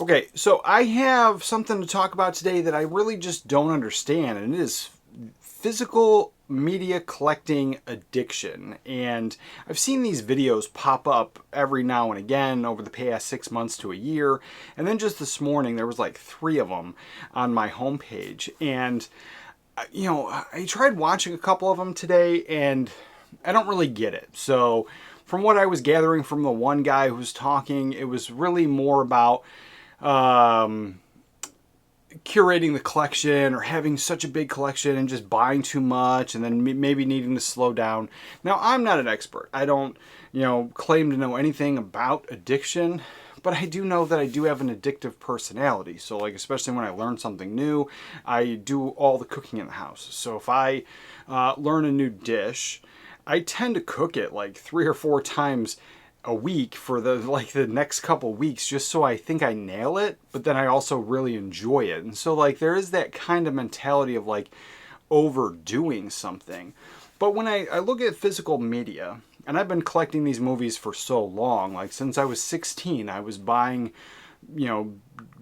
Okay, so I have something to talk about today that I really just don't understand, and it is physical media collecting addiction. And I've seen these videos pop up every now and again over the past 6 months to a year. And then just this morning, there was like 3 of them on my homepage. And, I tried watching a couple of them today, and I don't really get it. So, from what I was gathering from the one guy who was talking, it was really more about curating the collection or having such a big collection and just buying too much and then maybe needing to slow down. Now, I'm not an expert. I don't, claim to know anything about addiction, but I do know that I do have an addictive personality. So like, especially when I learn something new, I do all the cooking in the house. So if I learn a new dish, I tend to cook it like 3 or 4 times a week for the next couple weeks, just so I think I nail it, but then I also really enjoy it. And so like there is that kind of mentality of like overdoing something. But when I look at physical media, and I've been collecting these movies for so long, like since I was 16, I was buying,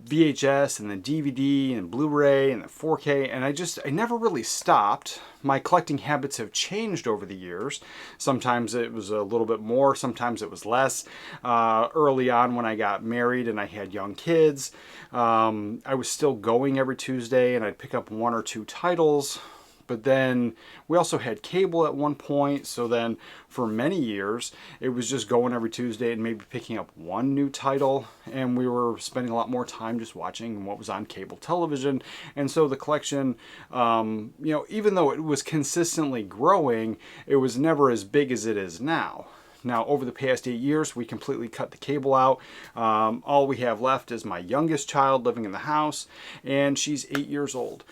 VHS and the DVD and Blu-ray and the 4K, and I never really stopped. My collecting habits have changed over the years. Sometimes it was a little bit more, sometimes it was less. Early on when I got married and I had young kids, I was still going every Tuesday and I'd pick up 1 or 2 titles. But then we also had cable at one point, so then for many years it was just going every Tuesday and maybe picking up 1 new title, and we were spending a lot more time just watching what was on cable television. And so the collection, even though it was consistently growing, it was never as big as it is now. Now, over the past 8 years, we completely cut the cable out. All we have left is my youngest child living in the house, and she's 8 years old.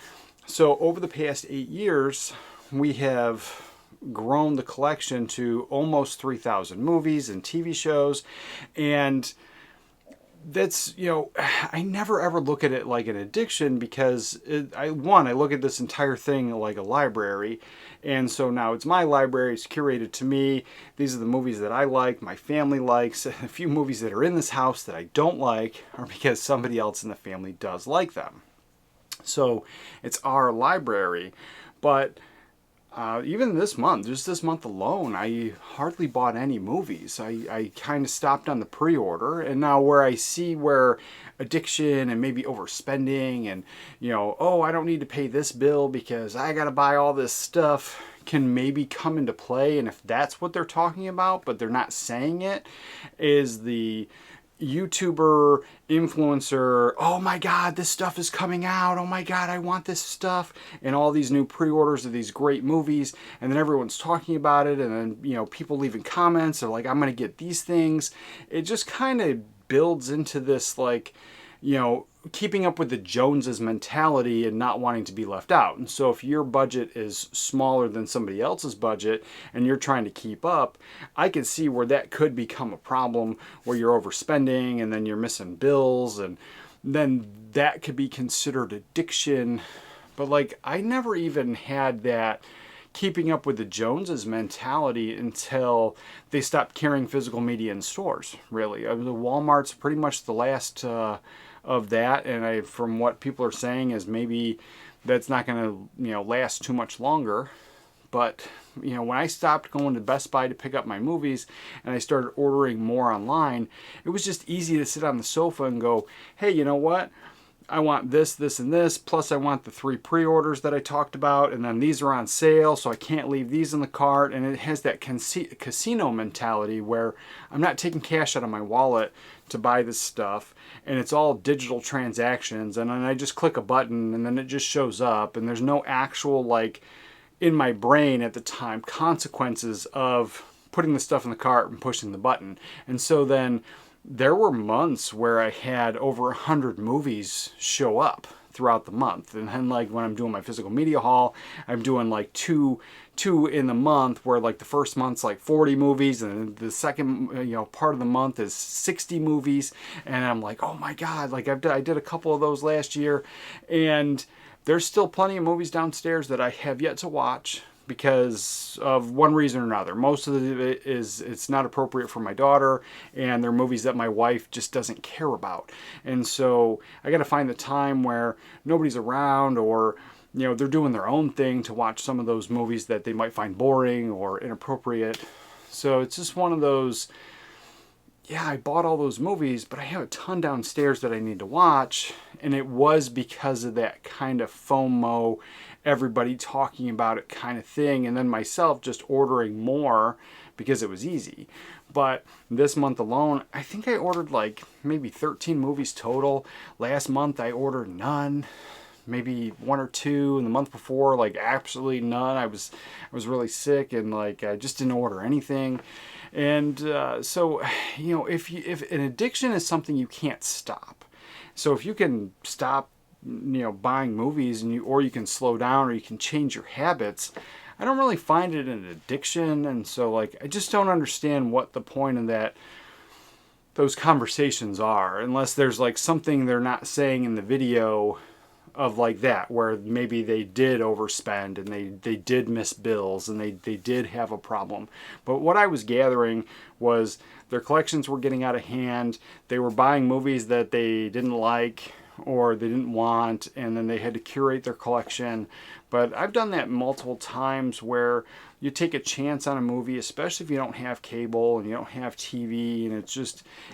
So over the past 8 years, we have grown the collection to almost 3,000 movies and TV shows. And that's, I never ever look at it like an addiction, because I look at this entire thing like a library. And so now it's my library, it's curated to me. These are the movies that I like, my family likes. A few movies that are in this house that I don't like are because somebody else in the family does like them. So it's our library. But even this month, just this month alone, I hardly bought any movies. I kind of stopped on the pre-order. And now where I see where addiction and maybe overspending and, I don't need to pay this bill because I got to buy all this stuff, can maybe come into play. And if that's what they're talking about, but they're not saying it, is the YouTuber, influencer, oh my God, this stuff is coming out. Oh my God, I want this stuff. And all these new pre-orders of these great movies. And then everyone's talking about it. And then, people leaving comments. They're like, I'm going to get these things. It just kind of builds into this, like, keeping up with the Joneses mentality and not wanting to be left out. And so if your budget is smaller than somebody else's budget and you're trying to keep up, I can see where that could become a problem, where you're overspending and then you're missing bills, and then that could be considered addiction. But like, I never even had that keeping up with the Joneses mentality until they stopped carrying physical media in stores, really. The Walmart's pretty much the last of that, and from what people are saying is maybe that's not going to last too much longer. But when I stopped going to Best Buy to pick up my movies and I started ordering more online, it was just easy to sit on the sofa and go, hey, you know what? I want this, this, and this, plus I want the 3 pre-orders that I talked about, and then these are on sale, so I can't leave these in the cart. And it has that casino mentality where I'm not taking cash out of my wallet to buy this stuff, and it's all digital transactions, and then I just click a button and then it just shows up, and there's no actual, like, in my brain at the time, consequences of putting the stuff in the cart and pushing the button. And so then there were months where I had over 100 movies show up throughout the month. And then like when I'm doing my physical media haul, I'm doing like two in the month, where like the first month's like 40 movies and the second part of the month is 60 movies. And I'm like, oh my God, like I did a couple of those last year, and there's still plenty of movies downstairs that I have yet to watch because of one reason or another. Most of it is it's not appropriate for my daughter, and they're movies that my wife just doesn't care about. And so I got to find the time where nobody's around, or they're doing their own thing, to watch some of those movies that they might find boring or inappropriate. So it's just one of those, yeah, I bought all those movies, but I have a ton downstairs that I need to watch. And it was because of that kind of FOMO, everybody talking about it kind of thing, and then myself just ordering more because it was easy. But this month alone, I think I ordered like maybe 13 movies total. Last month I ordered none, maybe one or two, and the month before like absolutely none. I was really sick, and like I just didn't order anything. And so if an addiction is something you can't stop, so if you can stop buying movies, or you can slow down, or you can change your habits, I don't really find it an addiction. And so like I just don't understand what the point of those conversations are, unless there's like something they're not saying in the video of like that, where maybe they did overspend and they did miss bills and they did have a problem. But what I was gathering was their collections were getting out of hand. They were buying movies that they didn't like or they didn't want, and then they had to curate their collection. But I've done that multiple times, where you take a chance on a movie, especially if you don't have cable and you don't have TV, and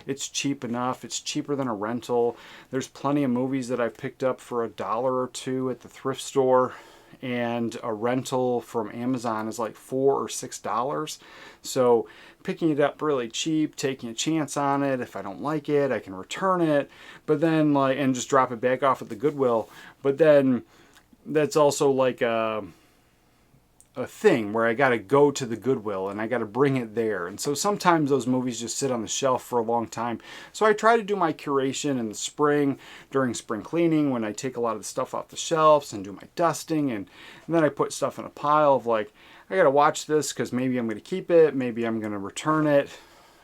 it's cheap enough. It's cheaper than a rental. There's plenty of movies that I've picked up for $1 or $2 at the thrift store, and a rental from Amazon is like $4 or $6. So picking it up really cheap, taking a chance on it. If I don't like it, I can return it, but then and just drop it back off at the Goodwill. But then that's also like a thing where I got to go to the Goodwill and I got to bring it there. And so sometimes those movies just sit on the shelf for a long time. So I try to do my curation in the spring, during spring cleaning, when I take a lot of the stuff off the shelves and do my dusting. And then I put stuff in a pile of like, I got to watch this because maybe I'm going to keep it, maybe I'm going to return it.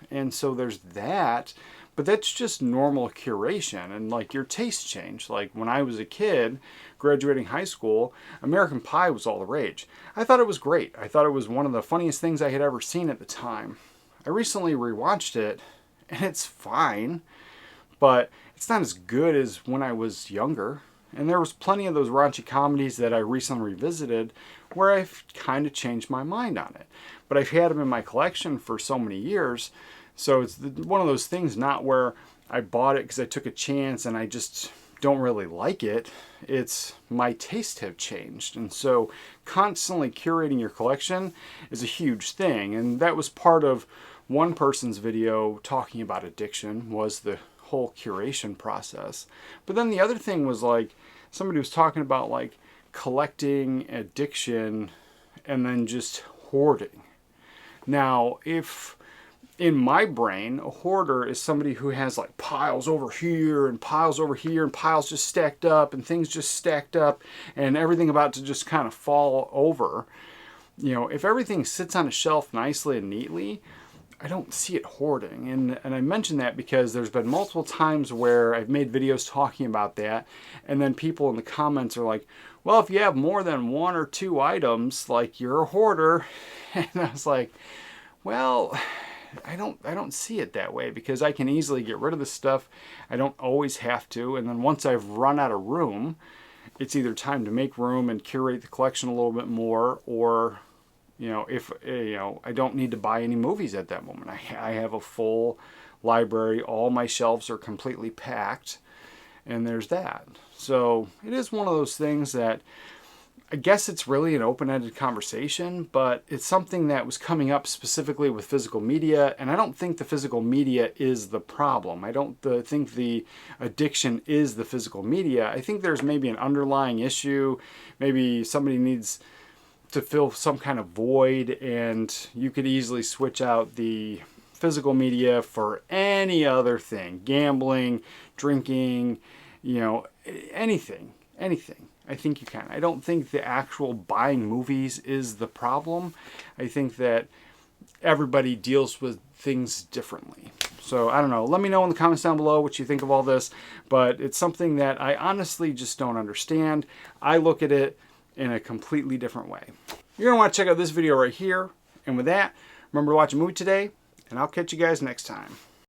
And so there's that. But that's just normal curation, and like your tastes change. Like when I was a kid graduating high school, American Pie was all the rage. I thought it was great. I thought it was one of the funniest things I had ever seen at the time. I recently rewatched it, and it's fine, but it's not as good as when I was younger. And there was plenty of those raunchy comedies that I recently revisited where I've kind of changed my mind on it. But I've had them in my collection for so many years. So it's one of those things, not where I bought it because I took a chance and I just don't really like it. It's my tastes have changed. And so constantly curating your collection is a huge thing. And that was part of one person's video talking about addiction, was the whole curation process. But then the other thing was like somebody was talking about like collecting addiction and then just hoarding. Now, if in my brain, a hoarder is somebody who has like piles over here and piles over here and piles just stacked up and things just stacked up and everything about to just kind of fall over. If everything sits on a shelf nicely and neatly, I don't see it hoarding. And I mention that because there's been multiple times where I've made videos talking about that, and then people in the comments are like, well, if you have more than 1 or 2 items, like you're a hoarder. And I was like, well, I don't see it that way, because I can easily get rid of the stuff. I don't always have to. And then once I've run out of room, it's either time to make room and curate the collection a little bit more, or if I don't need to buy any movies at that moment. I have a full library. All my shelves are completely packed, and there's that. So it is one of those things that I guess it's really an open-ended conversation, but it's something that was coming up specifically with physical media, and I don't think the physical media is the problem. I don't think the addiction is the physical media. I think there's maybe an underlying issue. Maybe somebody needs to fill some kind of void, and you could easily switch out the physical media for any other thing. Gambling, drinking, anything. I think you can. I don't think the actual buying movies is the problem. I think that everybody deals with things differently. So I don't know. Let me know in the comments down below what you think of all this. But it's something that I honestly just don't understand. I look at it in a completely different way. you're going to want to check out this video right here. And with that, remember to watch a movie today, and I'll catch you guys next time.